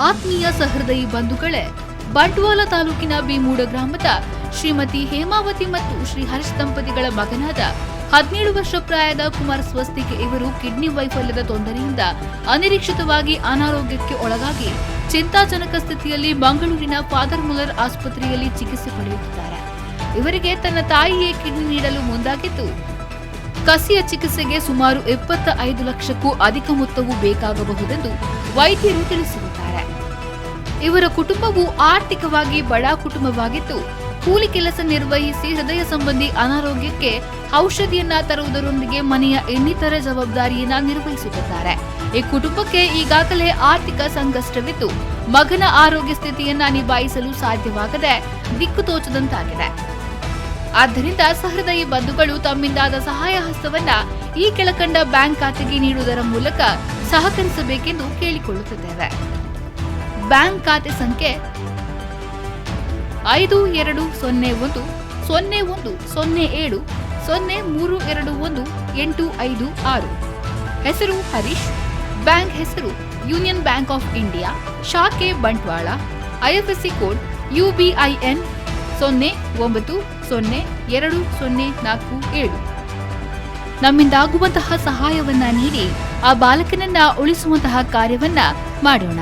ಆತ್ಮೀಯ ಸಹೃದಯಿ ಬಂಧುಗಳೇ, ಬಂಟ್ವಾಳ ತಾಲೂಕಿನ ಬಿಮೂಡ ಗ್ರಾಮದ ಶ್ರೀಮತಿ ಹೇಮಾವತಿ ಮತ್ತು ಶ್ರೀ ಹರ್ಷ್ ದಂಪತಿಗಳ ಮಗನಾದ 17 ವರ್ಷ ಪ್ರಾಯದ ಕುಮಾರ್ ಸ್ವಸ್ತಿಕ್ ಇವರು ಕಿಡ್ನಿ ವೈಫಲ್ಯದ ತೊಂದರೆಯಿಂದ ಅನಿರೀಕ್ಷಿತವಾಗಿ ಅನಾರೋಗ್ಯಕ್ಕೆ ಒಳಗಾಗಿ ಚಿಂತಾಜನಕ ಸ್ಥಿತಿಯಲ್ಲಿ ಮಂಗಳೂರಿನ ಫಾದರ್ ಮುಲ್ಲರ್ ಆಸ್ಪತ್ರೆಯಲ್ಲಿ ಚಿಕಿತ್ಸೆ ಪಡೆಯುತ್ತಿದ್ದಾರೆ. ಇವರಿಗೆ ತನ್ನ ತಾಯಿಯೇ ಕಿಡ್ನಿ ನೀಡಲು ಮುಂದಾಗಿದ್ದು, ಕಸಿಯ ಚಿಕಿತ್ಸೆಗೆ ಸುಮಾರು 75 ಲಕ್ಷಕ್ಕೂ ಅಧಿಕ ಮೊತ್ತವು ಬೇಕಾಗಬಹುದೆಂದು ವೈದ್ಯರು ತಿಳಿಸಿರುತ್ತಾರೆ. ಇವರ ಕುಟುಂಬವು ಆರ್ಥಿಕವಾಗಿ ಬಡ ಕುಟುಂಬವಾಗಿದ್ದು, ಕೂಲಿ ಕೆಲಸ ನಿರ್ವಹಿಸಿ ಹೃದಯ ಸಂಬಂಧಿ ಅನಾರೋಗ್ಯಕ್ಕೆ ಔಷಧಿಯನ್ನ ತರುವುದರೊಂದಿಗೆ ಮನೆಯ ಇನ್ನಿತರ ಜವಾಬ್ದಾರಿಯನ್ನ ನಿರ್ವಹಿಸುತ್ತಿದ್ದಾರೆ. ಈ ಕುಟುಂಬಕ್ಕೆ ಈಗಾಗಲೇ ಆರ್ಥಿಕ ಸಂಕಷ್ಟವಿದ್ದು, ಮಗನ ಆರೋಗ್ಯ ಸ್ಥಿತಿಯನ್ನ ನಿಭಾಯಿಸಲು ಸಾಧ್ಯವಾಗದೆ ದಿಕ್ಕು ತೋಚದಂತಾಗಿದೆ. ಆದ್ದರಿಂದ ಸಹೃದಯಿ ಬಂಧುಗಳು ತಮ್ಮಿಂದಾದ ಸಹಾಯ ಹಸ್ತವನ್ನ ಈ ಕೆಳಕಂಡ ಬ್ಯಾಂಕ್ ಖಾತೆಗೆ ನೀಡುವುದರ ಮೂಲಕ ಸಹಕರಿಸಬೇಕೆಂದು ಕೇಳಿಕೊಳ್ಳುತ್ತಿದ್ದೇವೆ. ಬ್ಯಾಂಕ್ ಖಾತೆ ಸಂಖ್ಯೆ 5201010703218556. ಹೆಸರು ಹರೀಶ್. ಬ್ಯಾಂಕ್ ಹೆಸರು ಯೂನಿಯನ್ ಬ್ಯಾಂಕ್ ಆಫ್ ಇಂಡಿಯಾ, ಶಾಖೆ ಬಂಟ್ವಾಳ. IFSC code UBIN 09020447. ನಮ್ಮಿಂದಾಗುವಂತಹ ಸಹಾಯವನ್ನ ನೀಡಿ ಆ ಬಾಲಕನನ್ನ ಉಳಿಸುವಂತಹ ಕಾರ್ಯವನ್ನ ಮಾಡೋಣ.